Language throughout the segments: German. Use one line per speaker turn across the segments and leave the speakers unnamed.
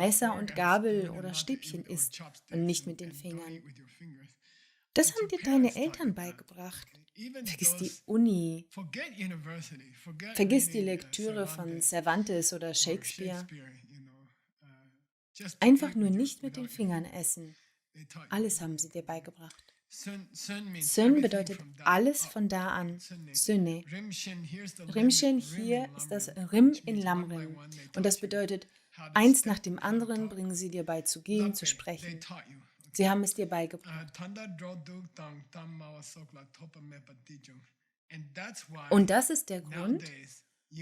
Messer und Gabel oder Stäbchen isst und nicht mit den Fingern. Das haben dir deine Eltern beigebracht. Vergiss die Uni, vergiss die Lektüre von Cervantes oder Shakespeare. Einfach nur nicht mit den Fingern essen. Alles haben sie dir beigebracht. Sön bedeutet alles von da an. Söne. Rimshin hier ist das Rim in Lamrim. Und das bedeutet, eins nach dem anderen bringen sie dir bei zu gehen, zu sprechen. Sie haben es dir beigebracht. Und das ist der Grund,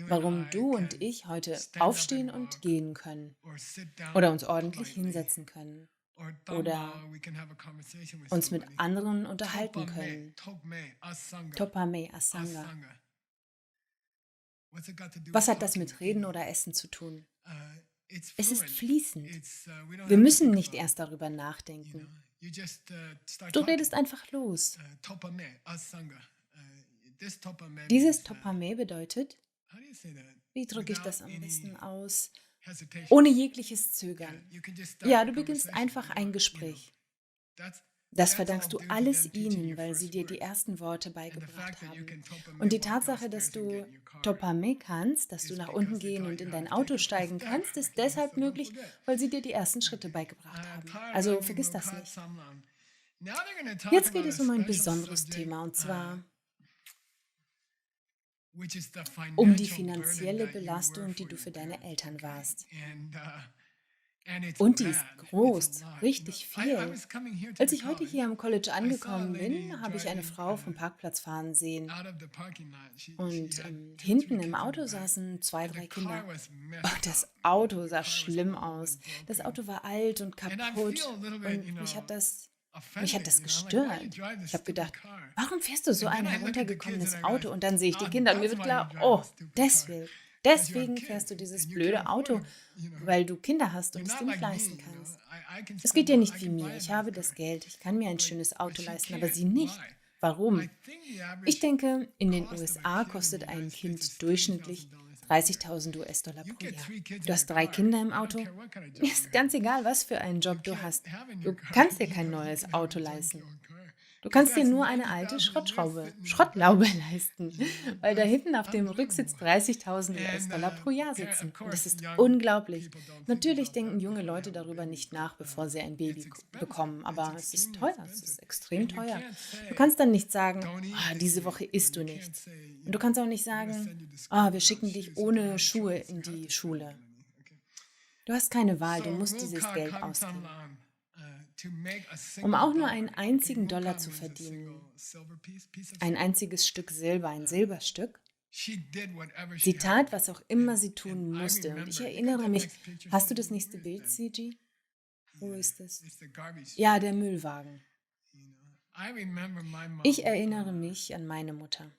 warum du und ich heute aufstehen und gehen können oder uns ordentlich hinsetzen können oder uns mit anderen unterhalten können. Topame Asanga. Was hat das mit Reden oder Essen zu tun? Es ist fließend. Wir müssen nicht erst darüber nachdenken. Du redest einfach los. Dieses Topame bedeutet, wie drücke ich das am besten aus? Ohne jegliches Zögern. Ja, du beginnst einfach ein Gespräch. Das verdankst du alles ihnen, weil sie dir die ersten Worte beigebracht haben. Und die Tatsache, dass du Topame kannst, dass du nach unten gehen und in dein Auto steigen kannst, ist deshalb möglich, weil sie dir die ersten Schritte beigebracht haben. Also vergiss das nicht. Jetzt geht es um ein besonderes Thema, und zwar um die finanzielle Belastung, die du für deine Eltern warst. Und die ist groß, richtig viel. Als ich heute hier am College angekommen bin, habe ich eine Frau vom Parkplatz fahren sehen. Und hinten im Auto saßen 2, 3 Kinder. Und das Auto sah schlimm aus. Das Auto war alt und kaputt. Und mich hat das gestört. Ich habe gedacht, warum fährst du so ein heruntergekommenes Auto? Und dann sehe ich die Kinder und mir wird klar, oh, deswegen fährst du dieses blöde Auto, weil du Kinder hast und es dir nicht leisten kannst. Es geht dir nicht wie mir. Ich habe das Geld, ich kann mir ein schönes Auto leisten, aber sie nicht. Warum? Ich denke, in den USA kostet ein Kind durchschnittlich $30.000 pro Jahr. Du hast 3 Kinder im Auto. Mir ist ganz egal, was für einen Job du hast. Du kannst dir kein neues Auto leisten. Du kannst dir nur eine alte Schrottlaube leisten, weil da hinten auf dem Rücksitz $30.000 pro Jahr sitzen. Und das ist unglaublich. Natürlich denken junge Leute darüber nicht nach, bevor sie ein Baby bekommen, aber es ist teuer, es ist extrem teuer. Du kannst dann nicht sagen, diese Woche isst du nichts. Und du kannst auch nicht sagen, wir schicken dich ohne Schuhe in die Schule. Du hast keine Wahl, du musst dieses Geld ausgeben. Um auch nur einen einzigen Dollar zu verdienen, ein einziges Stück Silber, ein Silberstück. Sie tat, was auch immer sie tun musste. Und ich erinnere mich, hast du das nächste Bild, CG? Wo ist es? Ja, der Müllwagen. Ich erinnere mich an meine Mutter.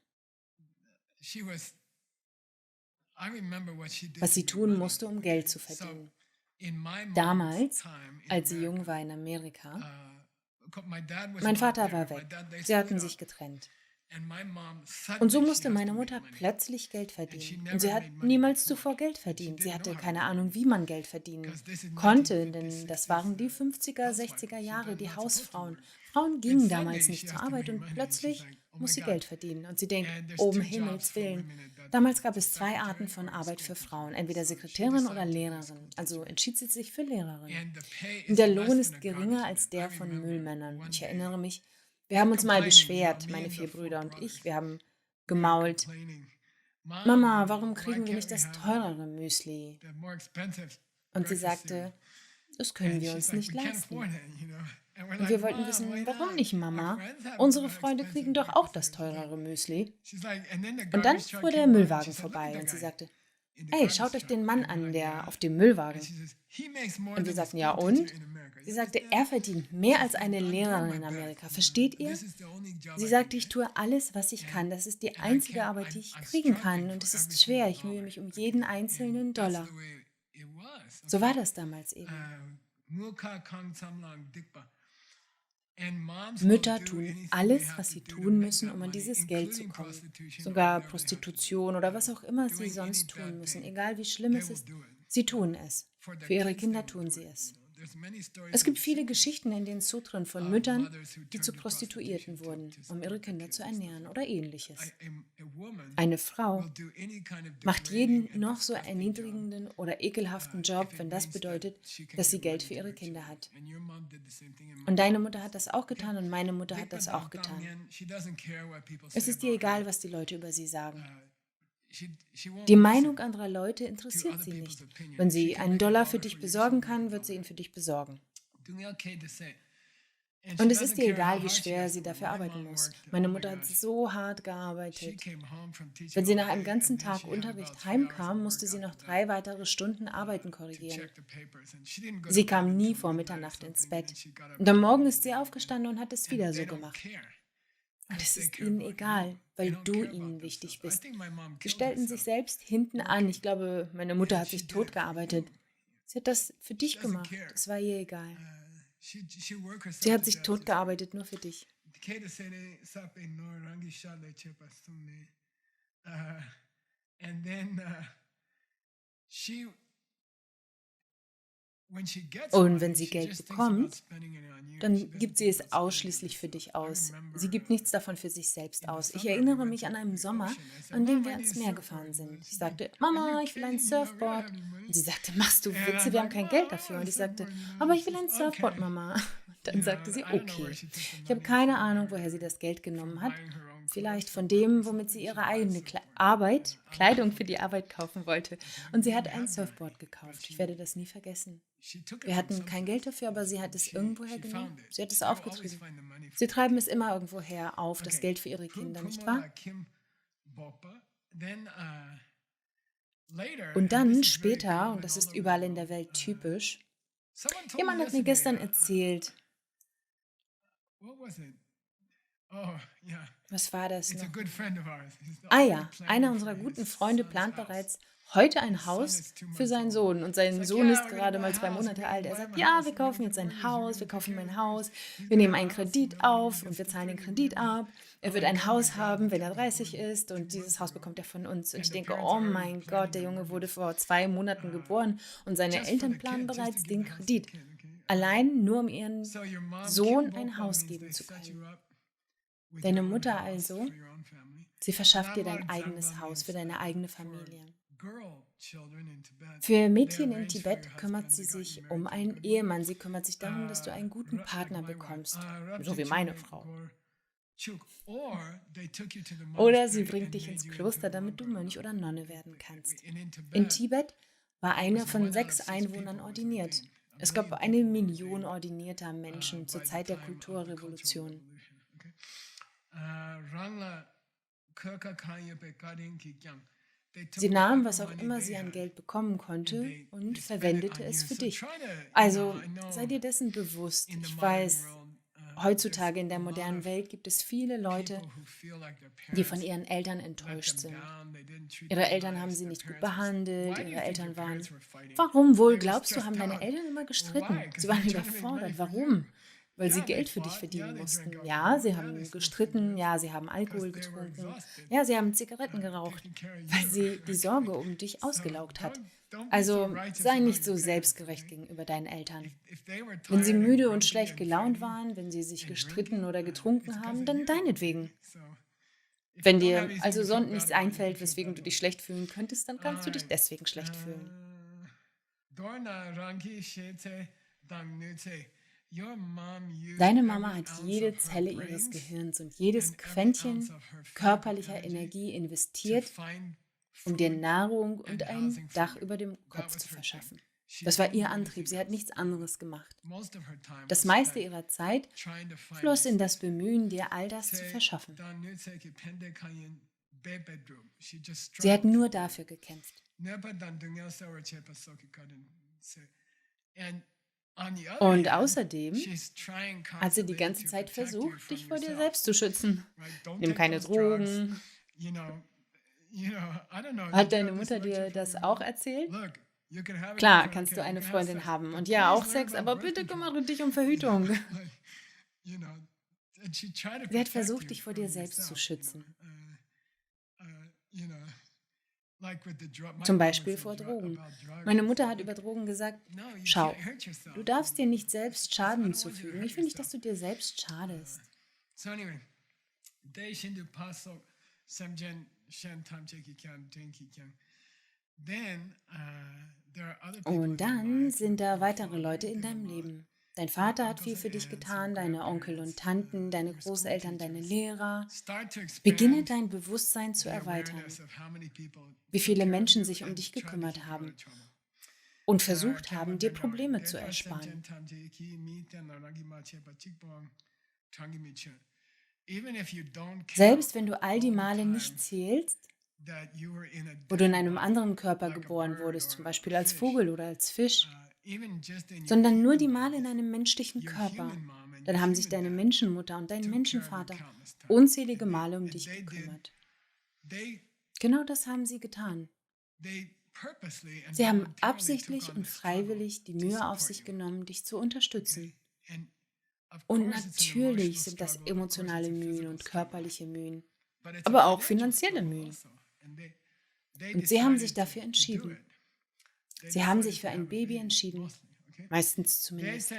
Was sie tun musste, um Geld zu verdienen. Damals, als sie jung war in Amerika, mein Vater war weg. Sie hatten sich getrennt. Und so musste meine Mutter plötzlich Geld verdienen. Und sie hat niemals zuvor Geld verdient. Sie hatte keine Ahnung, wie man Geld verdienen konnte, denn das waren die 50er, 60er Jahre, die Hausfrauen. Frauen gingen damals nicht zur Arbeit und plötzlich muss sie Geld verdienen. Und sie denkt, um Himmels Willen. Damals gab es 2 Arten von Arbeit für Frauen, entweder Sekretärin oder Lehrerin. Also entschied sie sich für Lehrerin. Und der Lohn ist geringer als der von Müllmännern. Ich erinnere mich, wir haben uns mal beschwert, meine 4 Brüder und ich. Wir haben gemault. Mama, warum kriegen wir nicht das teurere Müsli? Und sie sagte, das können wir uns nicht leisten. Und wir wollten wissen, warum nicht, Mama? Unsere Freunde kriegen doch auch das teurere Müsli. Und dann fuhr der Müllwagen vorbei und sie sagte, hey, schaut euch den Mann an, der auf dem Müllwagen. Und wir sagten, ja und? Sie sagte, er verdient mehr als eine Lehrerin in Amerika. Versteht ihr? Sie sagte, ich tue alles, was ich kann. Das ist die einzige Arbeit, die ich kriegen kann. Und es ist schwer. Ich mühe mich um jeden einzelnen Dollar. So war das damals eben. Mütter tun alles, was sie tun müssen, um an dieses Geld zu kommen. Sogar Prostitution oder was auch immer sie sonst tun müssen, egal wie schlimm es ist. Sie tun es. Für ihre Kinder tun sie es. Es gibt viele Geschichten in den Sutren von Müttern, die zu Prostituierten wurden, um ihre Kinder zu ernähren oder ähnliches. Eine Frau macht jeden noch so erniedrigenden oder ekelhaften Job, wenn das bedeutet, dass sie Geld für ihre Kinder hat. Und deine Mutter hat das auch getan und meine Mutter hat das auch getan. Es ist ihr egal, was die Leute über sie sagen. Die Meinung anderer Leute interessiert sie nicht. Wenn sie $1 für dich besorgen kann, wird sie ihn für dich besorgen. Und es ist ihr egal, wie schwer sie dafür arbeiten muss. Meine Mutter hat so hart gearbeitet. Wenn sie nach einem ganzen Tag Unterricht heimkam, musste sie noch 3 weitere Stunden Arbeiten korrigieren. Sie kam nie vor Mitternacht ins Bett. Und am Morgen ist sie aufgestanden und hat es wieder so gemacht. Und es ist ihnen egal, weil du ihnen wichtig bist. Sie stellten sich selbst hinten an. Ich glaube, meine Mutter hat sich totgearbeitet. Sie hat das für dich gemacht. Es war ihr egal. Sie hat sich totgearbeitet, nur für dich. Und wenn sie Geld bekommt, dann gibt sie es ausschließlich für dich aus. Sie gibt nichts davon für sich selbst aus. Ich erinnere mich an einen Sommer, an dem wir ans Meer gefahren sind. Ich sagte, Mama, ich will ein Surfboard. Und sie sagte, machst du Witze, wir haben kein Geld dafür. Und ich sagte, aber ich will ein Surfboard, Mama. Und dann sagte sie, okay. Ich habe keine Ahnung, woher sie das Geld genommen hat. Vielleicht von dem, womit sie ihre eigene Kleidung für die Arbeit kaufen wollte. Und sie hat ein Surfboard gekauft. Ich werde das nie vergessen. Wir hatten kein Geld dafür, aber sie hat es irgendwoher genommen. Sie hat es aufgetrieben. Sie treiben es immer irgendwoher auf, das Geld für ihre Kinder, nicht wahr? Und dann später, und das ist überall in der Welt typisch, jemand hat mir gestern erzählt, was war das noch? Ah ja, einer unserer guten Freunde plant bereits heute ein Haus für seinen Sohn. Und sein Sohn ist gerade mal 2 Monate alt. Er sagt, ja, wir kaufen jetzt ein Haus, wir kaufen ihm ein Haus, wir nehmen einen Kredit auf und wir zahlen den Kredit ab. Er wird ein Haus haben, wenn er 30 ist und dieses Haus bekommt er von uns. Und ich denke, oh mein Gott, der Junge wurde vor 2 Monaten geboren und seine Eltern planen bereits den Kredit. Allein nur, um ihren Sohn ein Haus geben zu können. Deine Mutter also, sie verschafft dir dein eigenes Haus für deine eigene Familie. Für Mädchen in Tibet kümmert sie sich um einen Ehemann. Sie kümmert sich darum, dass du einen guten Partner bekommst, so wie meine Frau. Oder sie bringt dich ins Kloster, damit du Mönch oder Nonne werden kannst. In Tibet war einer von 6 Einwohnern ordiniert. Es gab 1 Million ordinierter Menschen zur Zeit der Kulturrevolution. Sie nahm, was auch immer sie an Geld bekommen konnte, und verwendete es für dich. Also sei dir dessen bewusst. Ich weiß, heutzutage in der modernen Welt gibt es viele Leute, die von ihren Eltern enttäuscht sind. Ihre Eltern haben sie nicht gut behandelt, ihre Eltern waren... Warum wohl, glaubst du, haben deine Eltern immer gestritten? Sie waren überfordert. Warum? Weil sie Geld für dich verdienen mussten. Ja, sie haben gestritten, ja, sie haben Alkohol getrunken, ja, sie haben Zigaretten geraucht, weil sie die Sorge um dich ausgelaugt hat. Also sei nicht so selbstgerecht gegenüber deinen Eltern. Wenn sie müde und schlecht gelaunt waren, wenn sie sich gestritten oder getrunken haben, dann deinetwegen. Wenn dir also sonst nichts einfällt, weswegen du dich schlecht fühlen könntest, dann kannst du dich deswegen schlecht fühlen. Deine Mama hat jede Zelle ihres Gehirns und jedes Quäntchen körperlicher Energie investiert, um dir Nahrung und ein Dach über dem Kopf zu verschaffen. Das war ihr Antrieb, sie hat nichts anderes gemacht. Das meiste ihrer Zeit floss in das Bemühen, dir all das zu verschaffen. Sie hat nur dafür gekämpft. Und außerdem hat sie die ganze Zeit versucht, dich vor dir selbst zu schützen. Nimm keine Drogen. Hat deine Mutter dir das auch erzählt? Klar, kannst du eine Freundin haben und ja, auch Sex, aber bitte kümmere dich um Verhütung. Sie hat versucht, dich vor dir selbst zu schützen. Zum Beispiel vor Drogen. Meine Mutter hat über Drogen gesagt, schau, du darfst dir nicht selbst Schaden zufügen. Ich will nicht, dass du dir selbst schadest. Und dann sind da weitere Leute in deinem Leben. Dein Vater hat viel für dich getan, deine Onkel und Tanten, deine Großeltern, deine Lehrer. Beginne dein Bewusstsein zu erweitern, wie viele Menschen sich um dich gekümmert haben und versucht haben, dir Probleme zu ersparen. Selbst wenn du all die Male nicht zählst, wo du in einem anderen Körper geboren wurdest, zum Beispiel als Vogel oder als Fisch, sondern nur die Male in einem menschlichen Körper, dann haben sich deine Menschenmutter und dein Menschenvater unzählige Male um dich gekümmert. Genau das haben sie getan. Sie haben absichtlich und freiwillig die Mühe auf sich genommen, dich zu unterstützen. Und natürlich sind das emotionale Mühen und körperliche Mühen, aber auch finanzielle Mühen. Und sie haben sich dafür entschieden. Sie haben sich für ein Baby entschieden, meistens zumindest.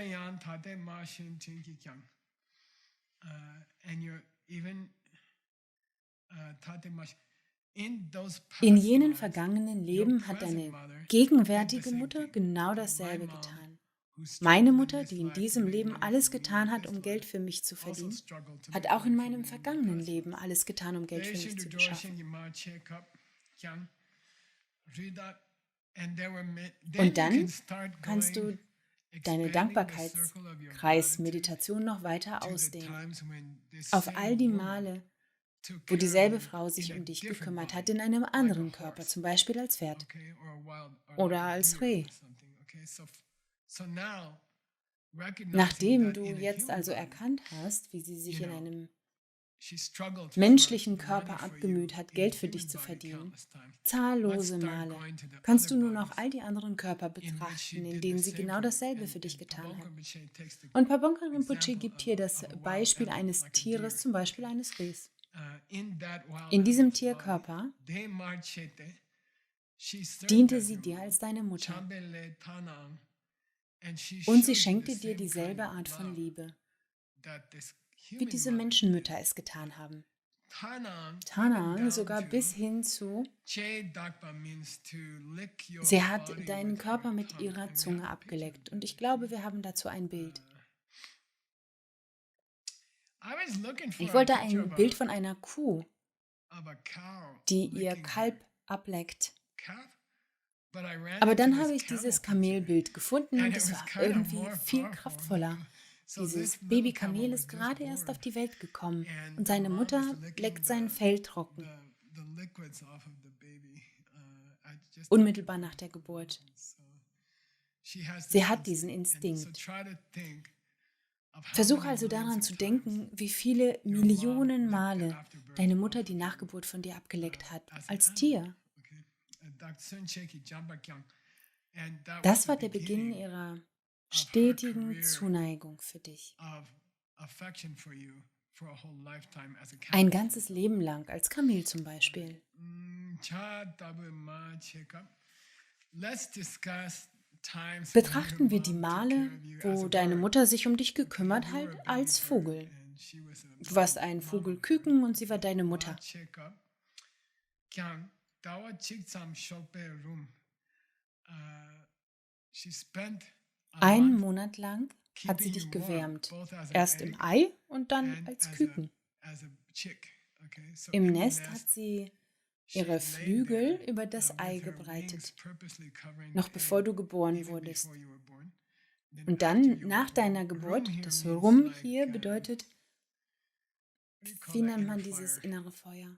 In jenen vergangenen Leben hat deine gegenwärtige Mutter genau dasselbe getan. Meine Mutter, die in diesem Leben alles getan hat, um Geld für mich zu verdienen, hat auch in meinem vergangenen Leben alles getan, um Geld für mich zu beschaffen. Und dann kannst du deine Dankbarkeitskreis-Meditation noch weiter ausdehnen. Auf all die Male, wo dieselbe Frau sich um dich gekümmert hat, in einem anderen Körper, zum Beispiel als Pferd oder als Reh. Nachdem du jetzt also erkannt hast, wie sie sich in einem menschlichen Körper abgemüht hat, Geld für dich zu verdienen, zahllose Male, kannst du nun auch all die anderen Körper betrachten, in denen sie genau dasselbe für dich getan hat. Und Pabongka Rinpoche gibt hier das Beispiel eines Tieres, zum Beispiel eines Rehs. In diesem Tierkörper diente sie dir als deine Mutter. Und sie schenkte dir dieselbe Art von Liebe, wie diese Menschenmütter es getan haben. Tanang sogar bis hin zu, sie hat deinen Körper mit ihrer Zunge abgeleckt. Und ich glaube, wir haben dazu ein Bild. Ich wollte ein Bild von einer Kuh, die ihr Kalb ableckt. Aber dann habe ich dieses Kamelbild gefunden und es war irgendwie viel kraftvoller. Dieses Babykamel ist gerade erst auf die Welt gekommen und seine Mutter leckt sein Fell trocken. Unmittelbar nach der Geburt. Sie hat diesen Instinkt. Versuche also daran zu denken, wie viele Millionen Male deine Mutter die Nachgeburt von dir abgeleckt hat, als Tier. Das war der Beginn ihrer stetigen Zuneigung für dich. Ein ganzes Leben lang, als Kamel zum Beispiel. Betrachten wir die Male, wo deine Mutter sich um dich gekümmert hat, als Vogel. Du warst ein Vogelküken und sie war deine Mutter. Einen Monat lang hat sie dich gewärmt. Erst im Ei und dann als Küken. Im Nest hat sie ihre Flügel über das Ei gebreitet, noch bevor du geboren wurdest. Und dann, nach deiner Geburt, das Rum hier bedeutet, wie nennt man dieses innere Feuer?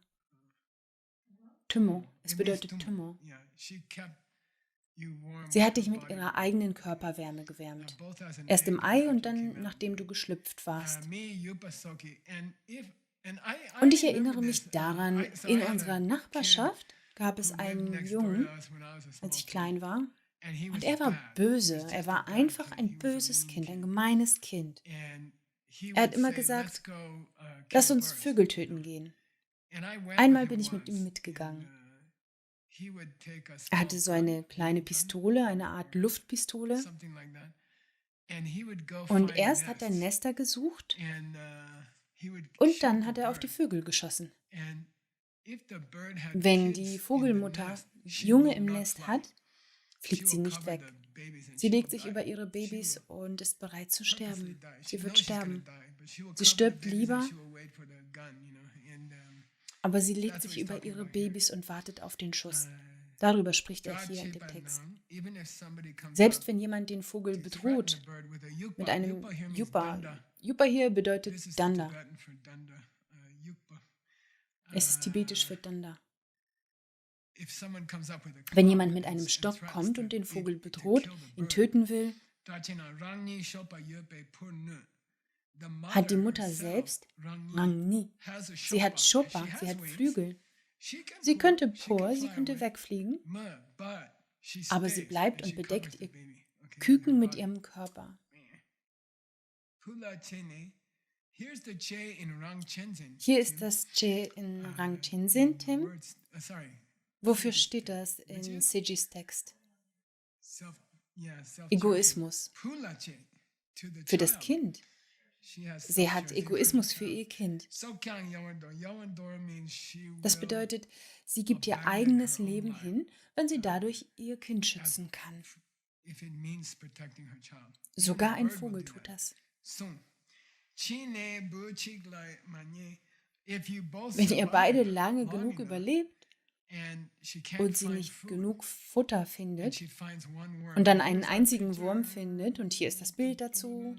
Thymo. Es bedeutet Thymo. Sie hat dich mit ihrer eigenen Körperwärme gewärmt. Erst im Ei und dann, nachdem du geschlüpft warst. Und ich erinnere mich daran, in unserer Nachbarschaft gab es einen Jungen, als ich klein war. Und er war böse. Er war einfach ein böses Kind, ein gemeines Kind. Er hat immer gesagt, lass uns Vögel töten gehen. Einmal bin ich mit ihm mitgegangen. Er hatte so eine kleine Pistole, eine Art Luftpistole. Und erst hat er Nester gesucht und dann hat er auf die Vögel geschossen. Wenn die Vogelmutter Junge im Nest hat, fliegt sie nicht weg. Sie legt sich über ihre Babys und ist bereit zu sterben. Sie wird sterben. Sie stirbt lieber, aber sie legt sich über ihre Babys und wartet auf den Schuss. Darüber spricht er hier in dem Text. Selbst wenn jemand den Vogel bedroht mit einem Yupa, Yupa hier bedeutet Danda. Es ist tibetisch für Danda. Wenn jemand mit einem Stock kommt und den Vogel bedroht, ihn töten will, hat die Mutter selbst Rangni. Sie hat Chopa, sie hat Flügel. Sie könnte sie könnte wegfliegen, aber sie bleibt und bedeckt ihr Küken mit ihrem Körper. Hier ist das Che in Rangchensin, Tim. Wofür steht das in Sejis Text? Egoismus. Für das Kind. Sie hat Egoismus für ihr Kind. Das bedeutet, sie gibt ihr eigenes Leben hin, wenn sie dadurch ihr Kind schützen kann. Sogar ein Vogel tut das. Wenn ihr beide lange genug überlebt und sie nicht genug Futter findet und dann einen einzigen Wurm findet, und hier ist das Bild dazu,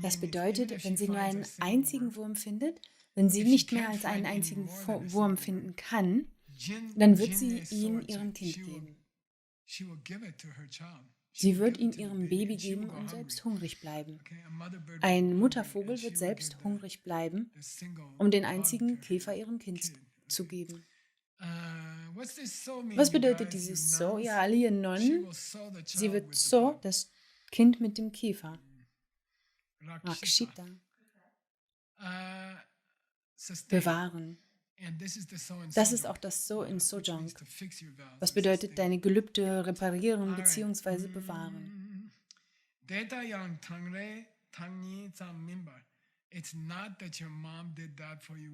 das bedeutet, wenn sie nur einen einzigen Wurm findet, wenn sie nicht mehr als einen einzigen Wurm finden kann, dann wird sie ihn ihrem Kind geben. Sie wird ihn ihrem Baby geben und selbst hungrig bleiben. Ein Muttervogel wird selbst hungrig bleiben, um den einzigen Käfer ihrem Kind zu geben. Was bedeutet dieses So? Ja, alle ihr Nonnen. Sie wird So, das Kind mit dem Käfer. Rakshita. Bewahren. Das ist auch das So in Sojang. Was bedeutet deine Gelübde reparieren bzw. bewahren?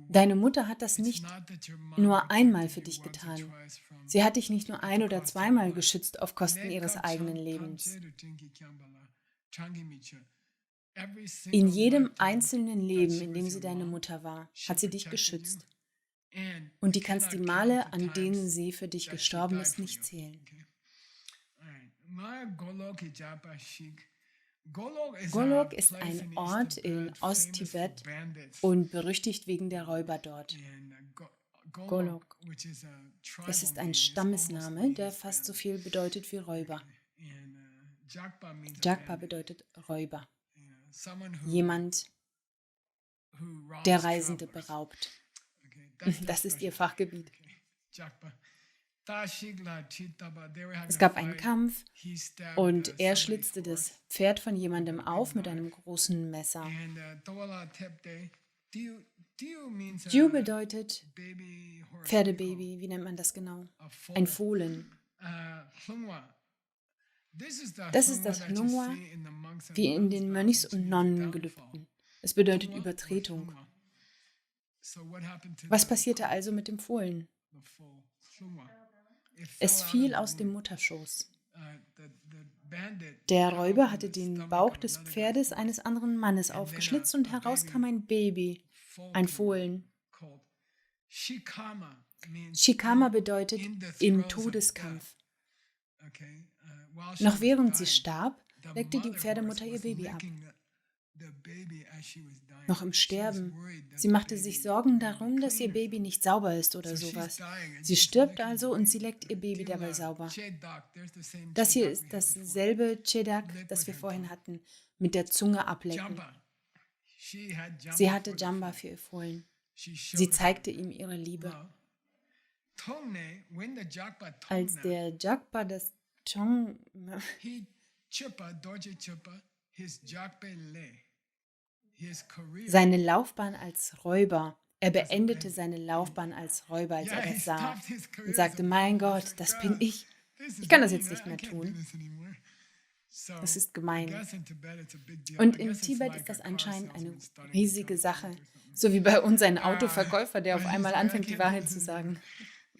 Deine Mutter hat das nicht nur einmal für dich getan. Sie hat dich nicht nur ein- oder zweimal geschützt auf Kosten ihres eigenen Lebens. In jedem einzelnen Leben, in dem sie deine Mutter war, hat sie dich geschützt. Und die kannst die Male, an denen sie für dich gestorben ist, nicht zählen. Golok ist ein Ort in Osttibet und berüchtigt wegen der Räuber dort. Golok. Das ist ein Stammesname, der fast so viel bedeutet wie Räuber. Jagpa bedeutet Räuber. Jemand, der Reisende beraubt. Das ist ihr Fachgebiet. Es gab einen Kampf und er schlitzte das Pferd von jemandem auf mit einem großen Messer. Diu bedeutet Pferdebaby, wie nennt man das genau? Ein Fohlen. Das ist das Hlungwa, wie in den Mönchs- und Nonnengelübden. Es bedeutet Übertretung. Was passierte also mit dem Fohlen? Es fiel aus dem Mutterschoß. Der Räuber hatte den Bauch des Pferdes eines anderen Mannes aufgeschlitzt und heraus kam ein Baby, ein Fohlen. Shikama bedeutet im Todеskampf. Noch während sie starb, leckte die Pferdemutter ihr Baby ab. Noch im Sterben. Sie machte sich Sorgen darum, dass ihr Baby nicht sauber ist oder sowas. Sie stirbt also und sie leckt ihr Baby dabei sauber. Das hier ist dasselbe Chedak, das wir vorhin hatten, mit der Zunge ablecken. Sie hatte Jamba für ihr Fohlen. Sie zeigte ihm ihre Liebe. Als der Jagpa das Chong seine Laufbahn als Räuber Er beendete seine Laufbahn als Räuber, als er das sah, und sagte, mein Gott, das bin ich. Ich kann das jetzt nicht mehr tun. Das ist gemein. Und in Tibet ist das anscheinend eine riesige Sache. So wie bei uns ein Autoverkäufer, der auf einmal anfängt, die Wahrheit zu sagen.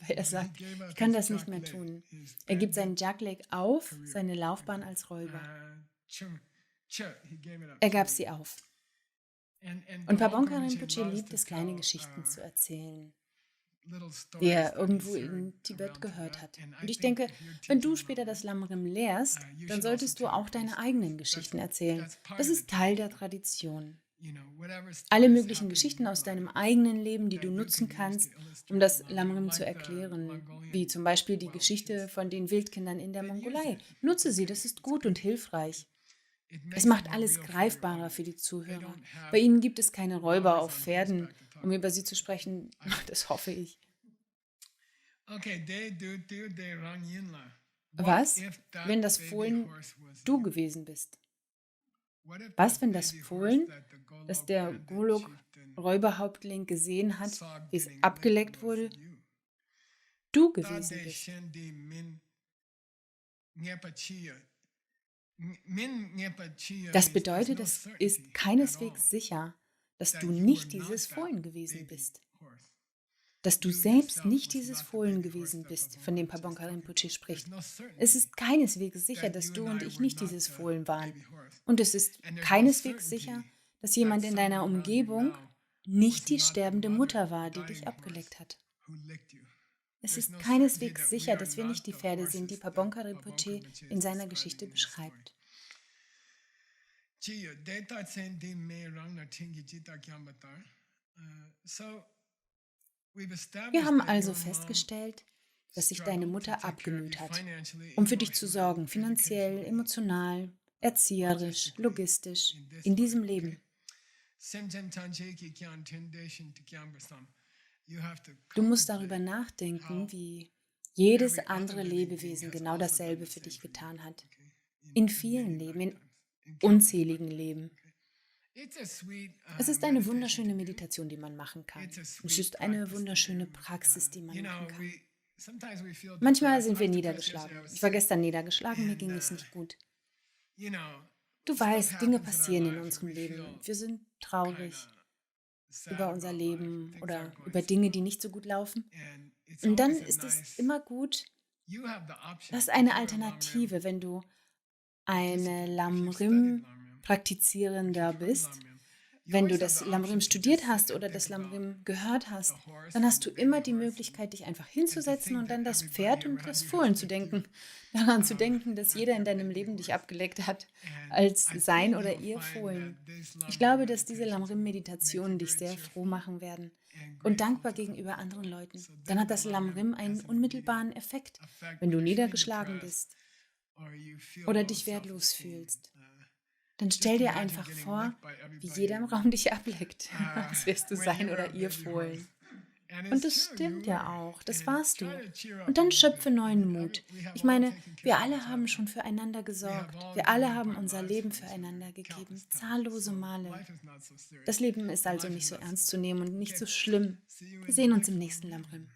Weil er sagt, ich kann das nicht mehr tun. Er gibt seinen Jack-Leg auf, seine Laufbahn als Räuber. Er gab sie auf. Und Pabongka Rinpoche liebt es, kleine Geschichten zu erzählen, die er irgendwo in Tibet gehört hat. Und ich denke, wenn du später das Lamrim lehrst, dann solltest du auch deine eigenen Geschichten erzählen. Das ist Teil der Tradition. Alle möglichen Geschichten aus deinem eigenen Leben, die du nutzen kannst, um das Lamrim zu erklären, wie zum Beispiel die Geschichte von den Wildkindern in der Mongolei. Nutze sie, das ist gut und hilfreich. Es macht alles greifbarer für die Zuhörer. Bei ihnen gibt es keine Räuber auf Pferden, um über sie zu sprechen. Das hoffe ich. Was, wenn das Fohlen du gewesen bist? Was, wenn das Fohlen, das der Golok-Räuberhäuptling gesehen hat, wie es abgeleckt wurde, du gewesen bist? Das bedeutet, es ist keineswegs sicher, dass du nicht dieses Fohlen gewesen bist. Dass du selbst nicht dieses Fohlen gewesen bist, von dem Pabongka Rinpoche spricht. Es ist keineswegs sicher, dass du und ich nicht dieses Fohlen waren. Und es ist keineswegs sicher, dass jemand in deiner Umgebung nicht die sterbende Mutter war, die dich abgeleckt hat. Es ist keineswegs sicher, dass wir nicht die Pferde sind, die Pabongka Rinpoche in seiner Geschichte beschreibt. Wir haben also festgestellt, dass sich deine Mutter abgemüht hat, um für dich zu sorgen, finanziell, emotional, erzieherisch, logistisch, in diesem Leben. Du musst darüber nachdenken, wie jedes andere Lebewesen genau dasselbe für dich getan hat. In vielen Leben, in unzähligen Leben. Es ist eine wunderschöne Meditation, die man machen kann. Es ist eine wunderschöne Praxis, die man machen kann. Manchmal sind wir niedergeschlagen. Ich war gestern niedergeschlagen, mir ging es nicht gut. Du weißt, Dinge passieren in unserem Leben. Wir sind traurig über unser Leben oder über Dinge, die nicht so gut laufen. Und dann ist es immer gut, das ist eine Alternative, wenn du eine Lamrim-Praktizierender bist. Wenn du das Lamrim studiert hast oder das Lamrim gehört hast, dann hast du immer die Möglichkeit, dich einfach hinzusetzen und an das Pferd und das Fohlen zu denken. Daran zu denken, dass jeder in deinem Leben dich abgeleckt hat, als sein oder ihr Fohlen. Ich glaube, dass diese Lamrim-Meditationen dich sehr froh machen werden und dankbar gegenüber anderen Leuten. Dann hat das Lamrim einen unmittelbaren Effekt, wenn du niedergeschlagen bist oder dich wertlos fühlst. Dann stell dir einfach vor, wie jeder im Raum dich ableckt, als wärst du sein oder ihr Fohlen. Und das stimmt ja auch, das warst du. Und dann schöpfe neuen Mut. Ich meine, wir alle haben schon füreinander gesorgt. Wir alle haben unser Leben füreinander gegeben, zahllose Male. Das Leben ist also nicht so ernst zu nehmen und nicht so schlimm. Wir sehen uns im nächsten Lamrim.